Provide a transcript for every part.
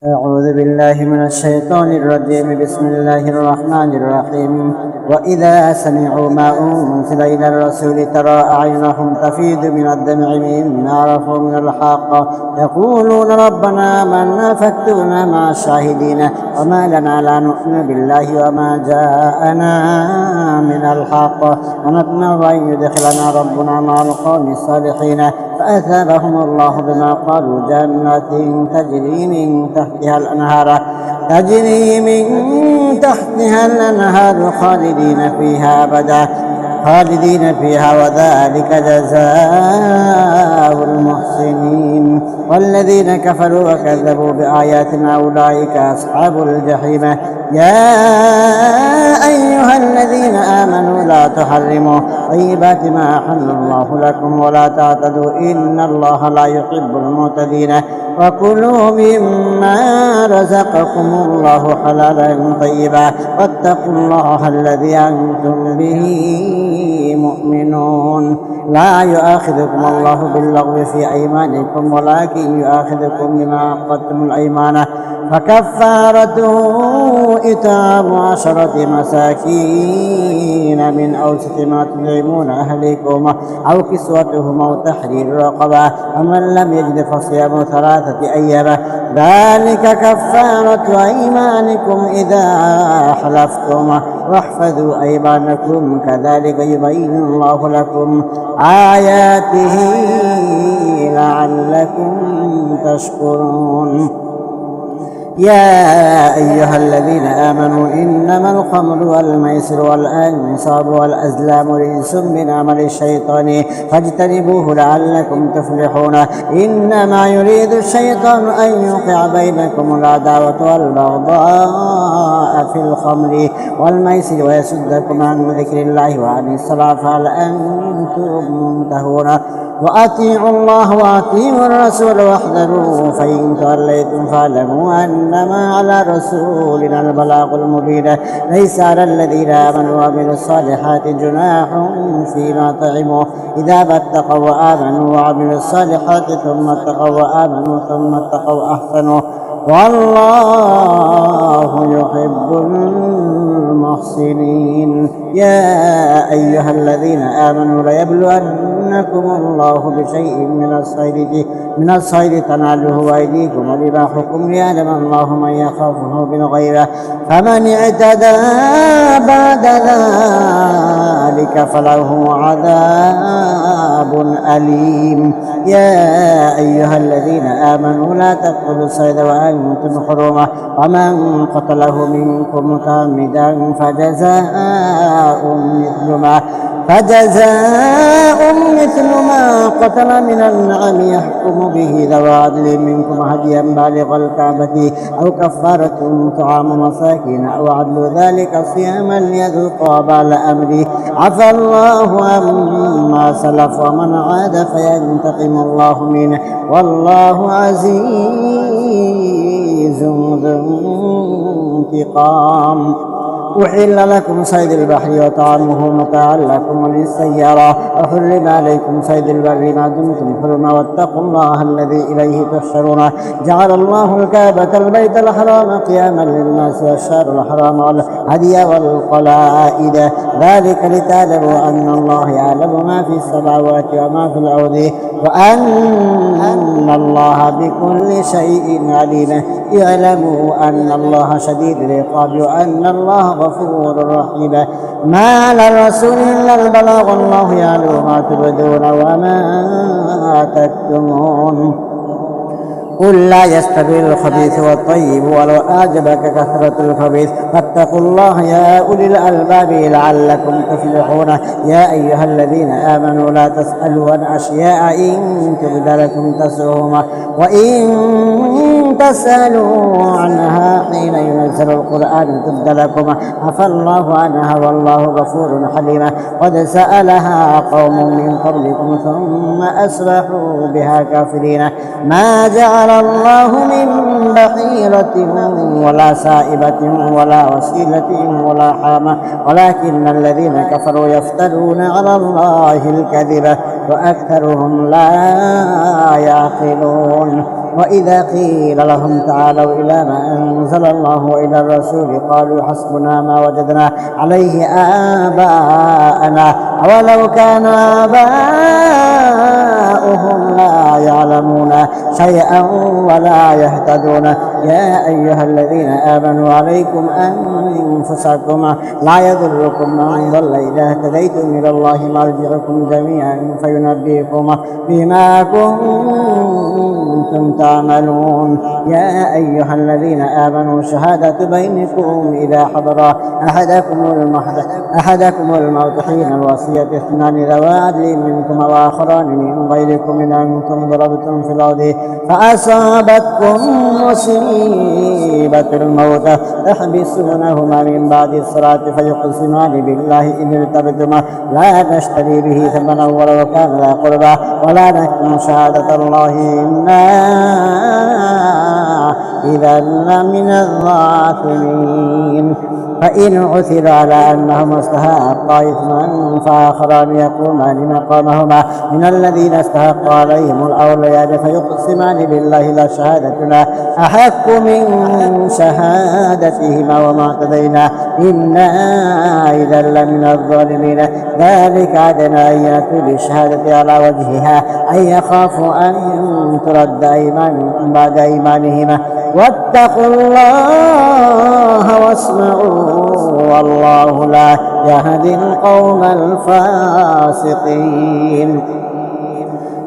أعوذ بالله من الشيطان الرجيم. بسم الله الرحمن الرحيم. وإذا سمعوا ما أنزل إلى الرسول ترى أعينهم تفيض من الدمع مما عرفوا من الحق يقولون ربنا آمنا فاكتبنا مع الشاهدين وما لنا لا نؤمن بالله وما جاءنا من الحق ونطمع أن يدخلنا ربنا مع القوم الصالحين فأثابهم الله بما قالوا جنات تجري من تحتها الأنهار خالدين فيها أبدا وذلك جزاء المحسنين. والذين كفروا وكذبوا بآياتنا أولئك أصحاب الجحيم. يا أيها الذين آمنوا لا تحرموا طيبات ما أحل الله لكم ولا تعتدوا إن الله لا يحب المعتدين. وكلوا مما رزقكم الله حلالا طيبا واتقوا الله الذي أنتم به مؤمنون. لا يؤاخذكم الله باللغو في أيمانكم ولكن يؤاخذكم بما عقدتم الأيمان فكفارته إطعام 10 مساكين من أوسط ما تطعمون أهليكم أو كسوتهم أو تحرير رقبة ومن لم يجد فصيام 3 أيام ذلك كفارة أيمانكم إذا حلفتم واحفظوا أيمانكم كذلك يبين الله لكم آياته لعلكم تشكرون. يا أيها الذين آمنوا إنما الخمر والميسر والأنصاب والأزلام رجس من عمل الشيطان فاجتنبوه لعلكم تفلحون. إنما يريد الشيطان أن يوقع بينكم العداوة والبغضاء في الخمر والميسر ويصدكم عن ذكر الله وعن الصلاة فهل أنتم منتهون. وأطيعوا الله وأطيعوا الرسول واحذروا فإن توليتم فاعلموا أنما على رسولنا البلاغ المبين. ليس على الذين آمنوا وعملوا الصالحات جناح فيما طعموا إذا ما اتقوا وآمنوا وعملوا الصالحات ثم اتقوا وآمنوا ثم اتقوا أحسنوا والله يحب المحسنين. يا أيها الذين آمنوا ليبلونكم الله بشيء من الصيد تناله أيديكم ورماحكم ليعلم الله من يخافه بالغيب فمن اعتدى بعد ذلك فله عذاب أليم. يا أيها الذين آمنوا لا تقتلوا الصيد وأنتم حرم ومن قتله منكم متعمدا فجزاء مثل ما قتل من النعم يحكم به ذوى عدل منكم هديا بالغ الكعبة أو كفارة طعام مساكين أو عدل ذلك صياما ليذوق وبال أمره عفى الله عما سلف ومن عاد فينتقم الله منه والله عزيز ذو انتقام. أحل لكم صيد البحر وطعامه متاعا لكم وللسيارة وحرم عليكم صيد البر ما دمتم حرما واتقوا الله الذي إليه تحشرون. جعل الله الكعبة البيت الحرام قياما للناس والشهر الحرام والهدي والقلائد ذلك لتعلموا أن الله يعلم ما في السماوات وما في الأرض وأن الله بكل شيء عليم. اعلموا أن الله شديد العقاب وأن الله غفور رحيم. ما على الرسول إلا البلاغ الله يعلم ما تبدون وما تكتمون. قل لا يستوي الخبيث والطيب ولو أعجبك كثرة الخبيث فاتقوا الله يا أولي الألباب لعلكم تفلحون. يا أيها الذين آمنوا لا تسألوا عن أشياء إن تبد لكم تسؤهم وإن تسألوا عنها حين ينزل القرآن تبد لكم عفى الله عنها والله غفور حليم. قد سألها قوم من قبلكم ثم أصبحوا بها كافرين. ما جعل الله من بحيرة ولا سائبة ولا وسيلة ولا حامة ولكن الذين كفروا يفترون على الله الكذب وأكثرهم لا يعقلون. وإذا قيل لهم تعالوا إلى ما أنزل الله وإلى الرسول قالوا حسبنا ما وجدنا عليه آباءنا أولو كان آباؤهم لا يعلمون شيئا ولا يهتدون يا أيها الذين آمنوا عليكم أنفسكم لا يضركم من ضل إذا اهتديتم إلى الله مرجعكم جميعا فينبئكم بما كنتم تعملون يا أيها الذين آمنوا شهادة بينكم إذا حضر أحدكم الموت حين الوصية اثنان ذوى عدل منكم وآخران من غيركم إن أنتم ضربتم في الأرض فأصابتكم مصيبة الموت تحبسونهما من بعد الصلاة فيقسمان بالله إن ارتبتم لا نشتري به ثمنا ولو كان ذا قربى ولا نكتم شهادة الله إنا إذا لمن الظالمين فإن عثر على أنهما استحقا إثما فآخران يقومان مقامهما من الذين استحق عليهم الأوليان فيقسمان بالله لشهادتنا أحق من شهادتهما وما اعتدينا إنا إذا لمن الظالمين ذلك أدنى أن يأتوا بالشهادة على وجهها أن يخافوا أن ترد أيمان بعد أيمانهما واتقوا الله واسمعوا والله لا يهدي القوم الفاسقين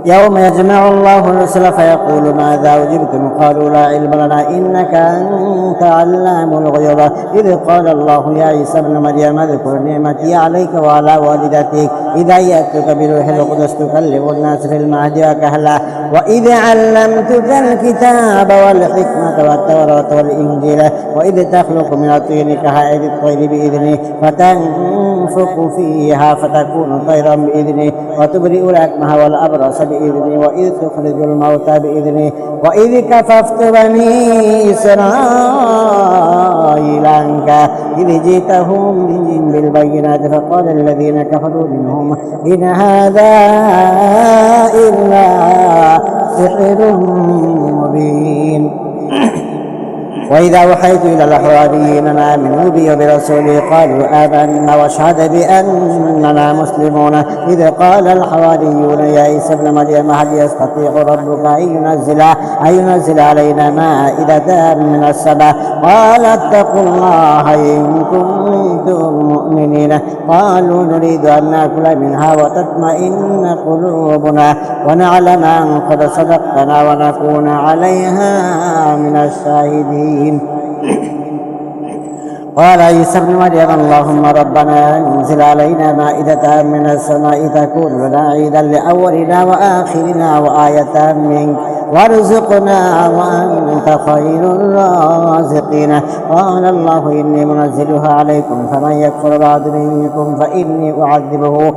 يوم يجمع الله الرسل فيقول ماذا أجبتم قالوا لا علم لنا إنك أنت علام الغيوب إذ قال الله يا عيسى ابن مريم اذكر نعمتي عليك وعلى والدتك إذ أيدتك بروح القدس تكلم الناس في المهد وكهلا وإذ علمتك الكتاب والحكمة والتوراة والإنجيل وإذ تخلق من الطين كهيئة الطير بإذني فتنفخ فيها فتكون طيرا بإذني وتبرئ الأكمه والأبرص بإذني وإذ تخرج الموتى بإذني وإذ كففت بني إسرائيل عنك إذ جئتهم بالبينات فقال الذين كفروا منهم إن هذا إلا سحر مبين وإذا أوحيت إلى الحواريين أن آمنوا بي وبرسولي قالوا آمنا واشهد بأننا مسلمون إذ قال الحواريون يا عيسى ابن مريم هل يستطيع ربك أن ينزل علينا مائدة من السماء قال اتقوا الله إن كنتم مؤمنين قالوا نريد أن نأكل منها وتطمئن قلوبنا ونعلم أن قد صدقتنا ونكون عليها من الشاهدين قال عيسى ابن مريم اللهم ربنا انزل علينا مائدة من السماء تكون لنا عيدا لأولنا وآخرنا وآية منك وارزقنا وأنت خير الرازقين قال الله إني منزلها عليكم فمن يكفر بعد منكم فإني أعذبه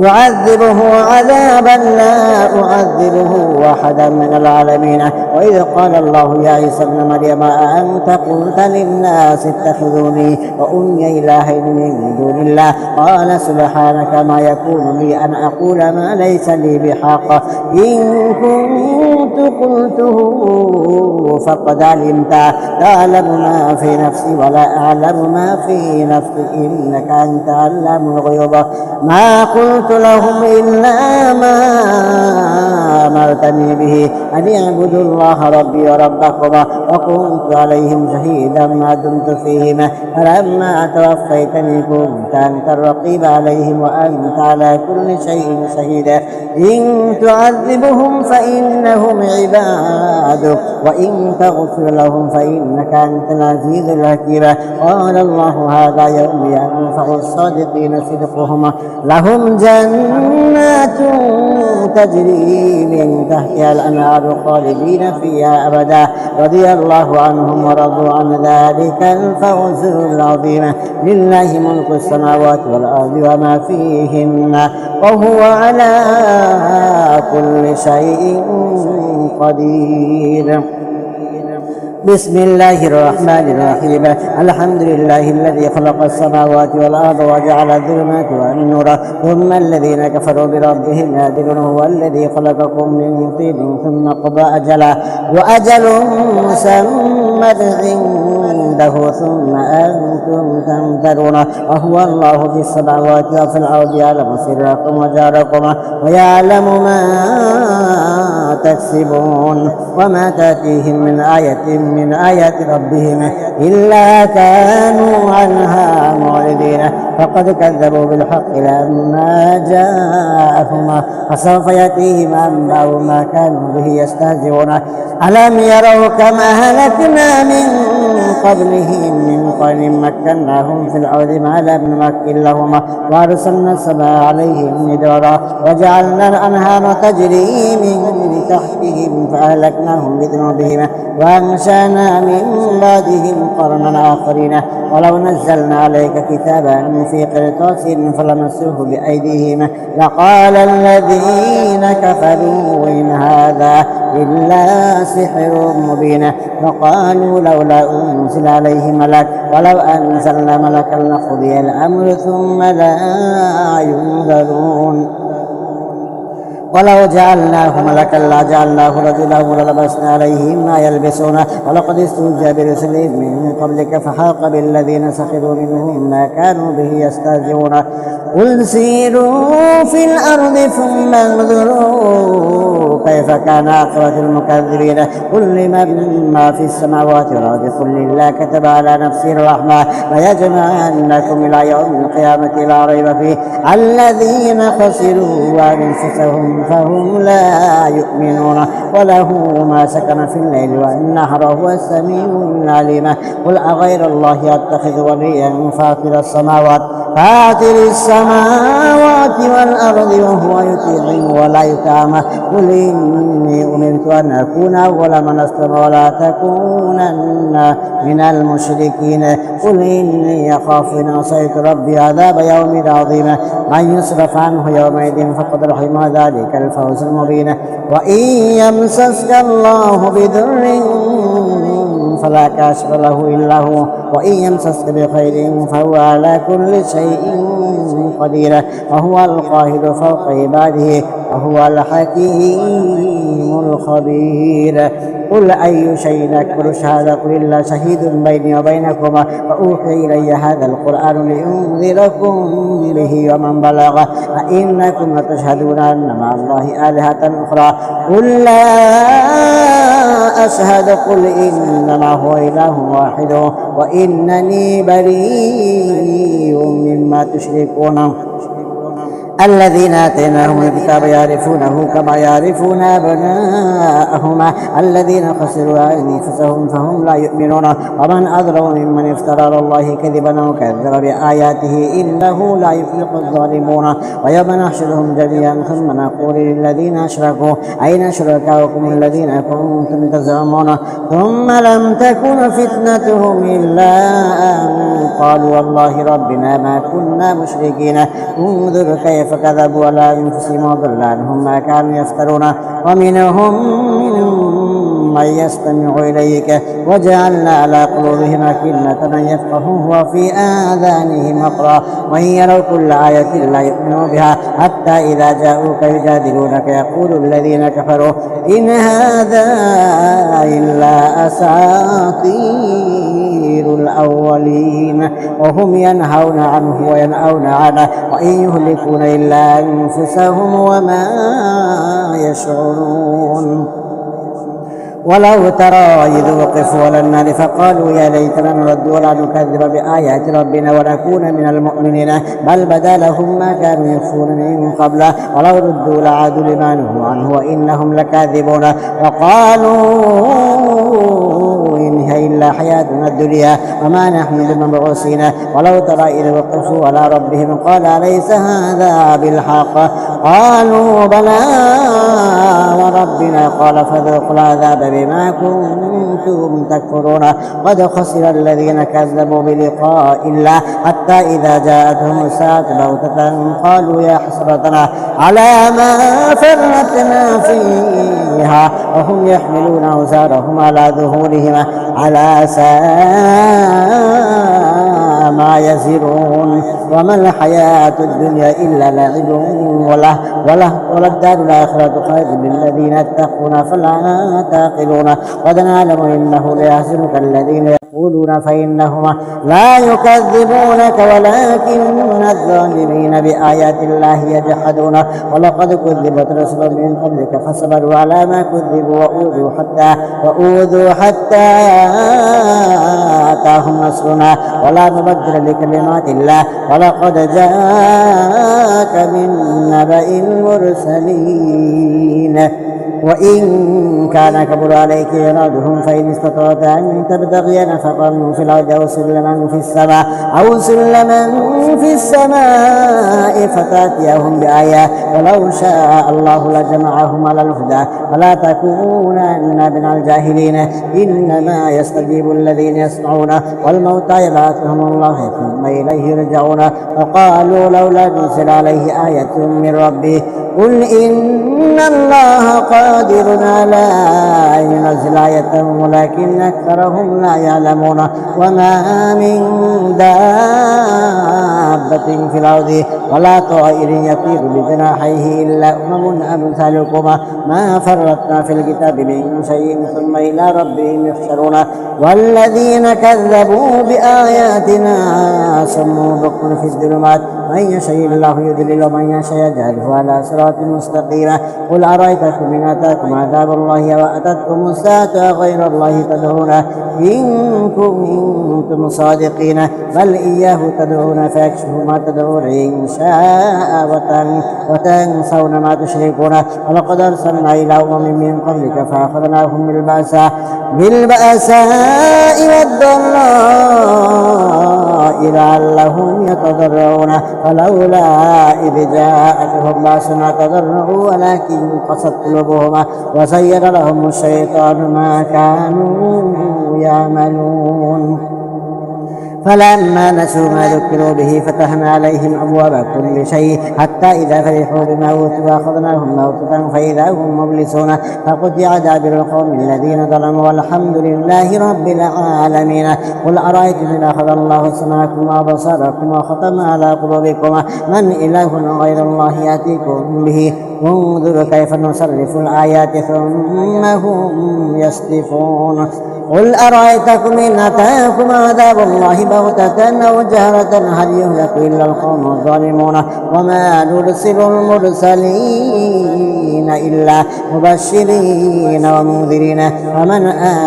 عذابا لا أعذبه أحدا من العالمين وإذ قال الله يا عيسى ابن مريم أأنت قلت للناس اتخذوني وأمي إلهين من دون الله قال سبحانك ما يكون لي أن أقول ما ليس لي بحق إن كنت قلته فقد علمت تعلم ما في نفسي ولا أعلم ما في نفسك إنك أنت علام الغيوب ما قلت لهم إلا ما أمرتني به أن يعبدوا الله ربي وربكم وكنت عليهم شهيدا ما دمت فيهم فلما توفيتني كنت أنت الرقيب عليهم وأنت على كل شيء شهيد إن تعذبهم فإنهم عبادك وإن تغفر لهم فإنك أنت العزيز الحكيم قال الله هذا يوم ينفع الصادقين صدقهم لهم جنات تجري من تحتها الأنهار خالدين فيها أبدا رضي الله عنهم ورضوا عن ذلك الفوز العظيم لله ملك السماوات والأرض وما فيهن وهو على كل شيء قدير بسم الله الرحمن الرحيم الحمد لله الذي خلق السماوات والأرض وجعل الظلمات والنور ثم الذين كفروا بربهم يعدلون هو الذي خلقكم من طين ثم قضى أجلا وأجل مسمى عنده ثم أنتم تمترون وهو الله في السماوات وفي الأرض يعلم سركم وجهركم ويعلم ما تكسبون وما تأتيهم من آية من آيات ربهم إلا كانوا عنها معرضين فقد كذبوا بالحق لما جاءهم فسوف يأتيهم أنباء ما كانوا به يستهزئون ألم يروا كما أهلكنا من قبلهم من قرن مكناهم في الأرض ما لم نمكن لهم وأرسلنا السماء عليهم مدرارا وجعلنا الأنهار تجري من تحتهم فأهلكناهم بذنوبهم وأنشأنا من بعدهم قرنا آخرين ولو نزلنا عليك كتابا في قرطاس فلمسوه بأيديهم لقال الذين كفروا إن هذا إلا سحر مبين وقالوا لولا أنزل عليه ملك ولو أنزلنا ملكا لقضي الأمر ثم لا ينظرون ولو جعلناه ملكا لجعلناه رجلا وللبسنا عليهم ما يلبسون ولقد استهزئ برسل من قبلك فحاق بالذين سخروا منهم ما كانوا به يستهزئون قل سيروا في الأرض ثم انظروا كيف كان عاقبة المكذبين قل لمن ما في السماوات والأرض قل لله كتب على نفسه الرحمة ليجمعنكم إلى يوم القيامة لا ريب فيه الذين خسروا أنفسهم فهم لا يؤمنون وله ما سكن في الليل والنهار هو السميع العليم قل أغير الله أتخذ وليا فاطر السماوات والأرض وهو يطيع ولا يطعم قل إني أمرت أن أكون أول من أسلم ولا تكونن من المشركين قل إني أخاف إن عصيت ربي عذاب يوم عظيم من يصرف عنه يومئذ فقد رحمه ذلك الفوز المبين وإن يمسسك الله بضر فلا كاشف له إلا هو وإن يمسسك بخير فهو على كل شيء قدير وهو القاهر فوق عباده وهو الحكيم الخبير قل أي شيء أكبر شهادة قل الله شهيد بيني وبينكم وأوحي إلي هذا القرآن لأنذركم به ومن بلغ أئنكم لتشهدون أن مع الله آلهة أخرى قل لا أشهد قل إنما هو إله واحد وإنني بريء مما تشركون الذين آتيناهم الكتاب يعرفونه كما يعرفون أبناءهم الذين خسروا أنفسهم فهم لا يؤمنون ومن أظلم ممن افترى على الله كذبا وكذب بآياته إنه لا يفلح الظالمون ويوم نحشرهم جميعا ثم نقول للذين أشركوا أين شركاؤكم الذين كنتم تزعمون ثم لم تكن فتنتهم إلا أن قالوا والله ربنا ما كنا مشركين انظر كيف كذبوا على أنفسهم وضل عنهم ما كانوا يفترون ومنهم من يستمع إليك وجعلنا على قلوبهم أكنة من يفقهوه وفي آذانهم وقرا وإن يروا كل آية لا يؤمنوا بها حتى إذا جاءوك يجادلونك يقول الذين كفروا إن هذا إلا أساطير الأولين وهم ينهون عنه وينأون عنه وإن يهلكون إلا أنفسهم وما يشعرون ولو ترى إذ وقفوا على النار فقالوا يا ليتنا نرد ولا نكذب بآيات ربنا ونكون من المؤمنين بل بدا لهم ما كانوا يخفون من قبل ولو ردوا لعادوا لما نهوا عنه وإنهم لكاذبون وقالوا إن هي إلا حياتنا الدنيا وما نحن بمبعوثين ولو ترى إذ وقفوا على ربهم قال أليس هذا بالحق قالوا بلى وربنا قال فذوقوا العذاب بما كنتم تكفرون قد خسر الذين كذبوا بلقاء الله حتى إذا جاءتهم الساعة بغتة قالوا يا حسرتنا على ما فرطنا فيها وهم يحملون أوزارهم على ظهورهم على ساء ما يزرون وما الحياة الدنيا إلا لعب وللدار الآخرة خير للذين اتقون فلا تعقلون قد نعلم إنه ليحزنك الذين يقولون فإنهم لا يكذبونك ولكن الظالمين بآيات الله يجحدون ولقد كذبت رسل من قبلك فصبروا على ما كذبوا وأوذوا حتى آتاهم نصرنا ولا مبدل لكلمات الله ولقد جاءك من نبأ المرسلين وإن كان كبر عليك إرادهم فإن استطعت أن تبتغي نفقا في الأرض أو سلما في السماء فتأتيهم بآية ولو شاء الله لجمعهم على الهدى فلا تكونن من الجاهلين إنما يستجيب الذين يسمعون والموتى يبعثهم الله ثم إليه يرجعون وقالوا لولا نزل عليه آية من ربه قل إن الله قادر على أن ينزل آية ولكن أكثرهم لا يعلمون وما من دابة في الأرض ولا طائر يطير بجناحيه إلا أمم أمثالكم ما فرطنا في الكتاب من شيء ثم إلى ربهم يحشرون والذين كذبوا بآياتنا صم بكم في الظلمات من يشاء الله يضلل ومن يشاء يجعله على صراط مستقيم قل أرأيتكم إن أتاكم عذاب الله وأتتكم الساعة غير الله تدعون إن كنتم صادقين بل إياه تدعون فيكشف ما تدعون إن شاء وتنسون ما تشركون ولقد أرسلنا إلى أمم من قبلك فأخذناهم بالبأساء والضراء لعلهم يتضرعون فلولا إذ جاءتهم بأسنا تضرعوا ولكن قست قلوبهم وزين لهم الشيطان ما كانوا يعملون فلما نسوا ما ذكروا به فتحنا عليهم أبواب كل شيء حتى إذا فرحوا بما أوتوا أخذناهم بغتة فإذا هم مبلسون فقطع دابر القوم الذين ظلموا والحمد لله رب العالمين قل أرأيتم إن أخذ الله سمعكم وأبصاركم وختم على قلوبكم من إله غير الله يأتيكم به انظروا كيف نصرف الآيات ثم هم يصدفون قل أرأيتكم إن أتاكم عذاب الله بغتة أو جهرة هل يهلك إلا القوم الظالمون وما نرسل المرسلين إلا مبشرين ومنذرين فمن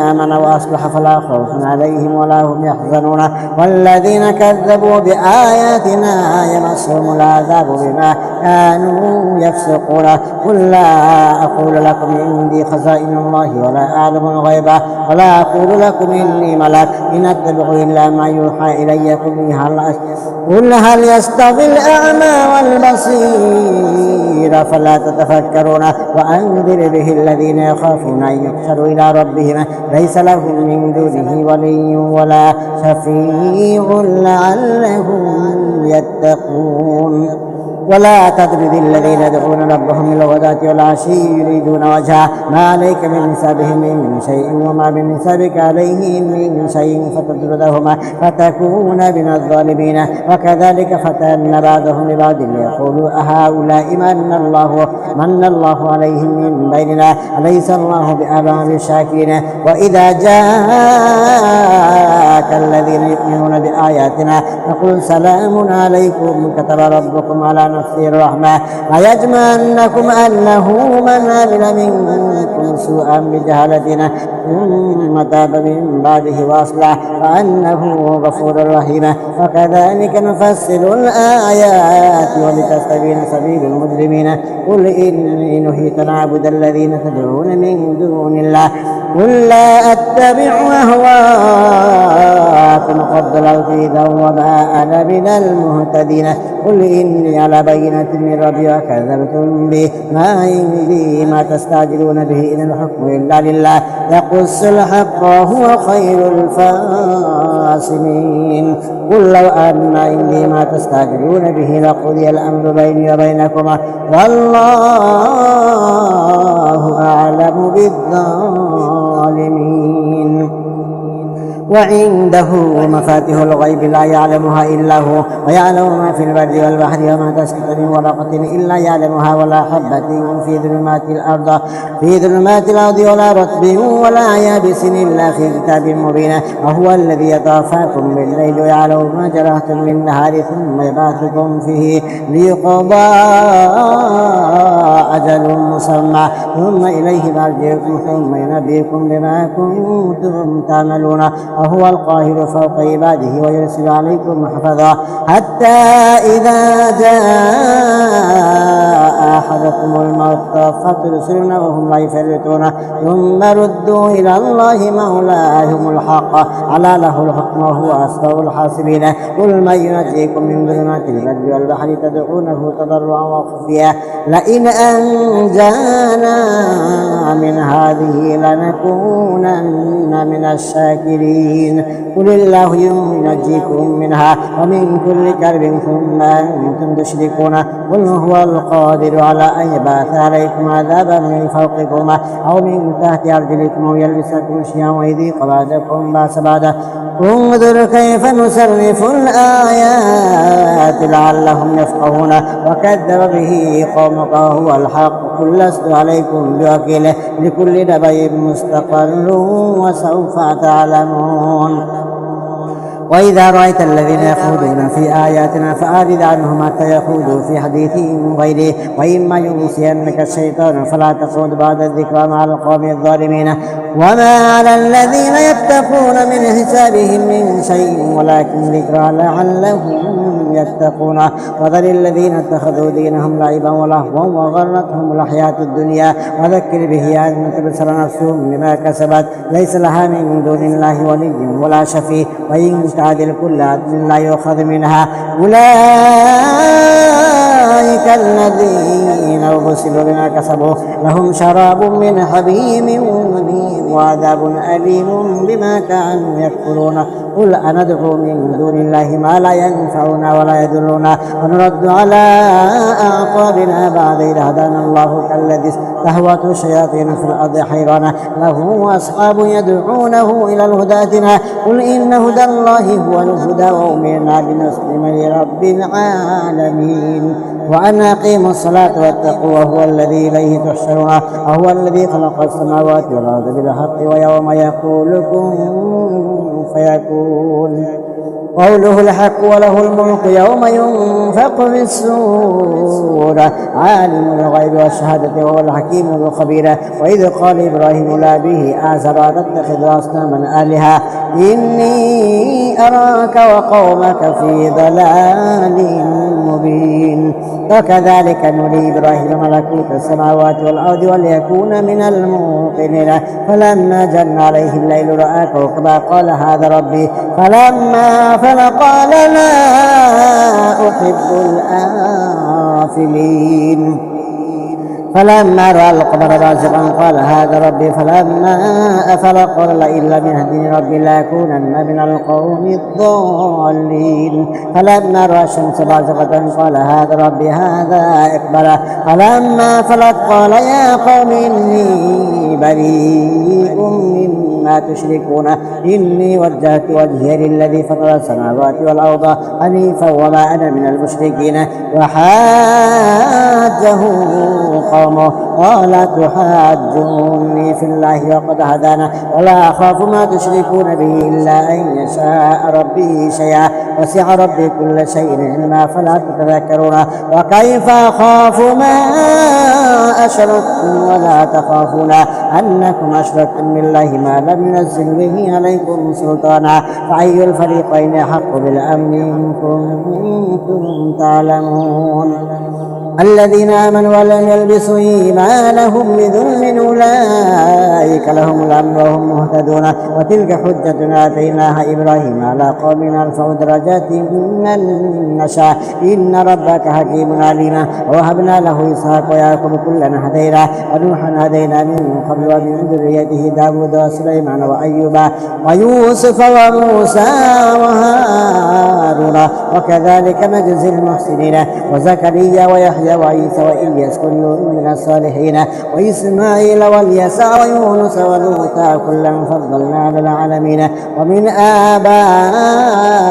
آمن وأصلح فلا خوف عليهم ولا هم يحزنون والذين كذبوا بآياتنا يمسهم العذاب بما كانوا يفسقون قل لا أقول لكم عندي خزائن الله ولا أعلم الغيب ولا أقول لكم إني ملك إن أتبع إلا ما يوحى إلي قل هل يستوي الأعمى والبصير فلا تتفكرون وأنذر به الذين يخافون أن يحشروا إلى ربهم ليس لهم من دونه ولي ولا شفيع لعلهم يتقون ولا تطرد الذين يدعون ربهم بالغداة والعشي يريدون وجهه ما عليك من حسابهم من شيء وما من حسابك عليهم من شيء فتطردهما فتكون من الظالمين وكذلك فتن بعضهم لبعض ليقولوا أهؤلاء من الله عليهم من بيننا أليس الله بأعلم بالشاكرين وإذا جاءك الذين يؤمنون بآياتنا فقل سلام عليكم كتب ربكم على نفسه الرحمة ليجمعنكم أنه من عمل منكم سوءا بجهالة ثم تاب من بعده وأصلح فأنه غفور رحيم وكذلك نفصل الآيات ولتستبين سبيل المجرمين قل إني نهيت أن أعبد الذين تدعون من دون الله قل لا أتبع أهواءكم قد ضللت إذا وما أنا من المهتدين قل إني على بينة من ربي وكذبتم به، ما عندي ما تستعجلون به، إن الحكم إلا لله يقص الحق وهو خير الفاصلين. قل لو أن عندي ما تستعجلون به لقضي الأمر بيني وبينكما والله أعلم بالظالمين. وعنده مفاتيح الغيب لا يعلمها إلا هو، ويعلم ما في البر والبحر، وما تسقط من ورقة إلا يعلمها، ولا حبة في ظلمات الأرض ولا رطب ولا يابس إلا في كتاب مبين. وهو الذي يتوفاكم بالليل ويعلم ما جرحتم بالنهار ثم يبعثكم فيه ليقضى أجل مسمى ثم إليه مرجعكم ثم ينبئكم بما كنتم تعملون. وهو القاهر فوق عباده ويرسل عليكم حفظا حتى إذا جاء أحدكم الموت توفته رسلنا وهم لا يفرطون ثم ردوا إلى الله مولاهم الحق ألا له الحكم وهو أسرع الحاسبين. قل من ينجيكم من ظلمات البر والبحر تدعونه تضرعا وخفيا لئن أنجانا من هذه لنكونن من الشاكرين. قل الله ينجيكم منها ومن كل كرب ثم أنتم تشركون. قل هو القادر على أن يبعث عليكم عذابا من فوقكم أو من تحت أرجلكم ويلبسكم شيئا ويذيق بعضكم بأس بعض. انظر كيف نصرف الآيات لعلهم يفقهون وكذب به قومك وهو الحق. قل لست عليكم بوكيل لكل نبأ مستقر وسوف تعلمون. وإذا رأيت الذين يخوضون في آياتنا فأعرض عنهم حتى يخوضوا في حديث غيره وإما ينسينك الشيطان فلا تقعد بعد الذكرى مع القوم الظالمين. وما على الذين يتقون من حسابهم من شيء ولكن ذكرى لعلهم يتقون. وذر الذين اتخذوا دينهم لعبا ولهوا وغرتهم الحياة الدنيا وذكر به أن تبصر نفسهم بما كسبت ليس لها من دون الله ولي ولا شفيع وإن تعدل كل عدل لا يؤخذ منها. أولئك الذين أبصروا بما كسبوا لهم شراب من حميم وعذاب أليم بما كانوا يكفرون. قل أندعو من دون الله ما لا ينفعنا ولا يضرنا ونرد على أعقابنا بعد إذ هدانا الله كالذي استهوته الشياطين في الأرض حيران له أصحاب يدعونه إلى الهدى ائتنا. قل إن هدى الله هو الهدى وأمرنا لنسلم لرب العالمين وأن أقيموا الصلاة واتقوا وهو الذي إليه تحشرون. وهو الذي خلق السماوات والأرض بالحق ويوم يقول كن فيكون قوله الحق وله الملك يوم ينفق في الصور عالم الغيب والشهادة وهو الحكيم الخبير. وإذ قال إبراهيم لأبيه آزر أتتخذ أصناما آلهة إني أراك وقومك في ضلال مبين. وكذلك نري إبراهيم ملكوت السماوات والأرض وليكون من الموقنين. فلما جن عليه الليل رأى كوكبا قال هذا ربي فلما أفل قال لا أحب الآفلين. فلما رأى القمر بازغا قال هذا ربي فلما أفل قال لئن لم يهدني ربي لأكونن من القوم الضالين. فلما رأى الشمس بازغة قال هذا ربي هذا أكبر. فلما أفلت قال يا قوم إني بريء مما تشركون إني وجهت وجهي للذي فطر السماوات والأرض حنيفا وما أنا من المشركين. وحاجه قومه قال تحاجوني في الله وقد هدانا ولا أخاف ما تشركون به إلا أن يشاء ربي شيئا وسع ربي كل شيء علما فلا تتذكرون. وكيف أخاف ما أشركتم ولا تخافون أنكم أشركتم بالله ما لم ينزل به عليكم سلطانا فأي الفريقين أحق بالأمن إن كنتم تعلمون الذين آمنوا ولم يلبسوا إيمانهم بظلم أولئك لهم الأمن وهم مهتدون وتلك حجتنا آتيناها إبراهيم على قوم نرفع درجات من نشاء إن ربك حكيم عليم ووهبنا له إسحاق ويعقوب كلا هدينا ونوحا هدينا من قبل ومن ذريته داود وسليمان وأيوب ويوسف وموسى وهارون وكذلك نجزي المحسنين وزكريا ويحيى وعيسى وإلياس كل من الصالحين وإسماعيل واليسع ويونس ولوطا كلا فضلنا على العالمين ومن آبائهم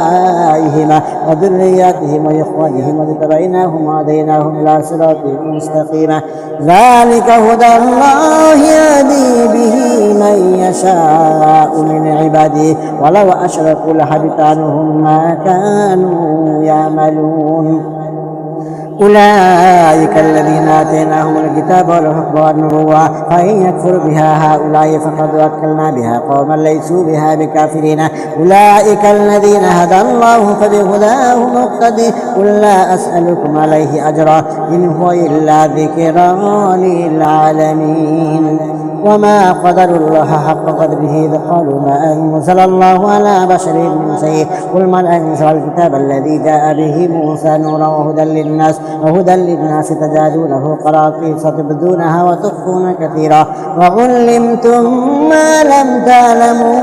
وذرياتهم وإخوانهم واجتبيناهم وهديناهم إلى صراط مستقيم ذلك هدى الله يهدي به من يشاء من عباده ولو أشركوا لحبط عنهم ما كانوا يعملون أولئك الذين آتيناهم الكتاب والحكم والنبوة فإن يكفر بها هؤلاء فقد وكلنا بها قوما ليسوا بها بكافرين أولئك الذين هدى الله فبهداه مقتدي قل لا أسألكم عليه أجرا إن هو إلا ذكرى للعالمين وما قدروا الله حق قدره إذ قالوا ما أنزل الله على بشر من شيء قل من أنزل الكتاب الذي جاء به موسى نورا وهدى للناس تجعلونه قراطيس تبدونها وتخفون كثيرا وعلمتم ما لم تعلموا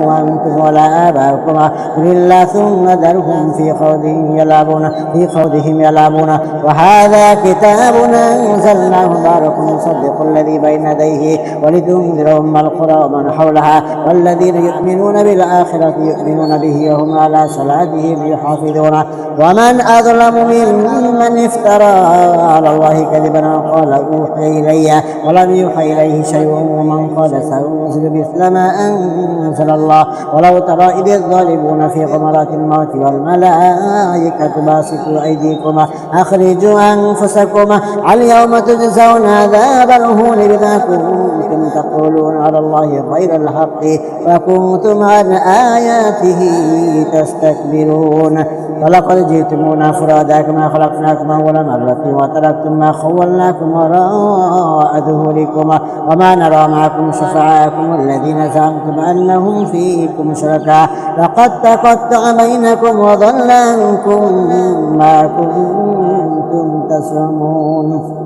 وأنتم ولا آباؤكم قل الله ثم ذرهم في خوضهم يلعبون وهذا كتاب أنزلناه مبارك مصدق الذي بين يديه ولتنذر أم القرى ومن حولها والذين يؤمنون بالآخرة يؤمنون به وهم على صلاتهم يحافظون ومن أظلم ممن افترى على الله كذبا وقال أوحي إلي ولم يوحى إليه شيء ومن قال سأنزل مثل ما أنزل الله ولو ترى إذ الظالمون في غمرات الموت والملائكة باسطوا أيديكم أخرجوا أنفسكم اليوم تجزون عذاب الهون بما كنتم تقولون على الله غير الحق وكنتم عن آياته تستكبرون ولقد جئتمونا فرادا كما خلقناكم أول مرة وتركتم ما خولناكم وراء ظهوركم وما نرى معكم شفعاءكم الذين زعمتم أنهم فيكم شركاء لقد تقطع بينكم وضل عنكم ما كنتم تزعمون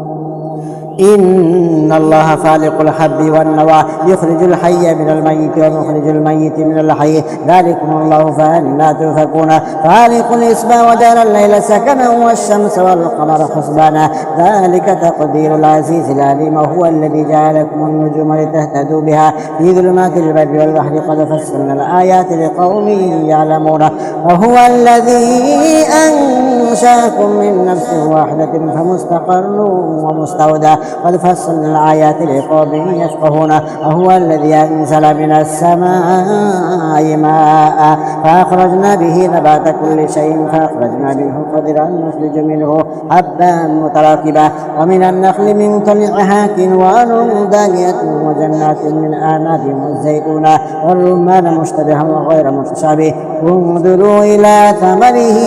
إن الله فالق الحب والنوى يخرج الحي من الميت ومخرج الميت من الحي ذلكم الله فأنى تؤفكون فالق الإصباح وجعل الليل سكنا والشمس والقمر حسبانا ذلك تقدير العزيز العليم وهو الذي جعلكم النجوم لتهتدوا بها في ظلمات البر والبحر قد فصلنا الآيات لقوم يعلمون وهو الذي أنشأكم من نفس واحدة فمستقر ومستودع قد فصلنا الآيات لقوم يفقهون وهو الذي أنزل من السماء ماء فأخرجنا به نبات كل شيء فأخرجنا منه قدرا نخرج منه حبا متراكبا ومن النخل من طلعها كنوان دانية وجنات من أعناب والزيتون والرمان مشتبها وغير متشابه انظروا إلى ثمره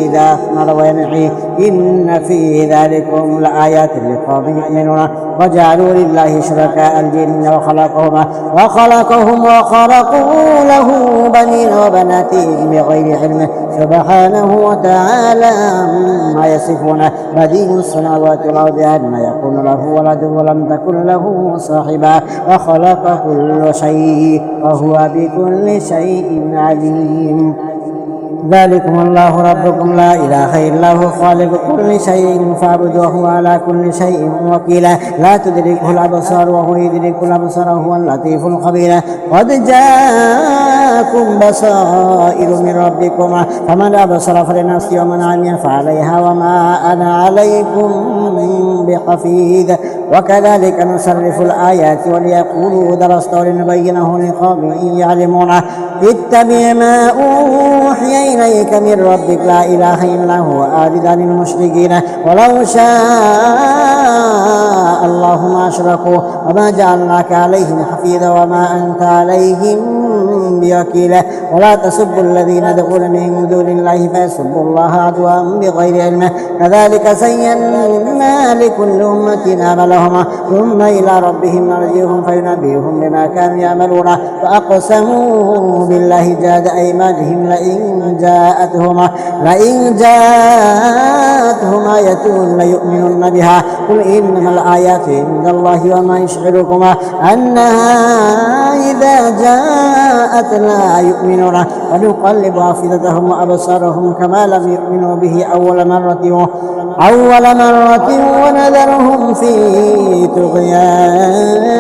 إذا أثمر وينعي إن في ذلكم لآيات لقوم يؤمنون وجعلوا لله شركاء الجن وخلقهم وخلقوا له بنين وبنات بغير علم سبحانه وتعالى ما يصفون بديع السماوات والأرض أن يكون له ولد ولم تكن له صاحبا وخلق كل شيء وهو بكل شيء عليم ذلكم الله ربكم لا إله إلا هو خالق كل شيء فاعبدوه على كل شيء وكيلا لا تدركه الأبصار وهو يدرك الأبصار وهو اللطيف الخبير قد جاءكم بصائر من ربكم فمن أبصر فلنفسه ومن عمي فعليها وما أنا عليكم بحفيظ وكذلك نصرف الآيات وليقولوا درست ولنبينه لقوم يعلمونه اتبع ما أوحي إليك من ربك لا إله إلا هو أعرض عن المشركين ولو شاء الله ما أشركوا وما جعلناك عليهم حفيظا وما أنت عليهم بوكيل ولا تسبوا الذين يدعون من دون الله فيسبوا الله عدوا بغير علم كذلك زينا لكل أمة عملهم ثم إلى ربهم مرجعهم فينبئهم بما كانوا يعملون فأقسموا بالله جاد أيمانهم لئن جاءتهم آية ليؤمنن بها قل إنما الآيات عند الله وما يشعركم أنها إذا جاءت لا يؤمنون ونقلب أفئدتهم وأبصارهم كما لم يؤمنوا به أول مرة ونذرهم في طغيانهم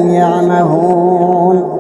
يعمهون.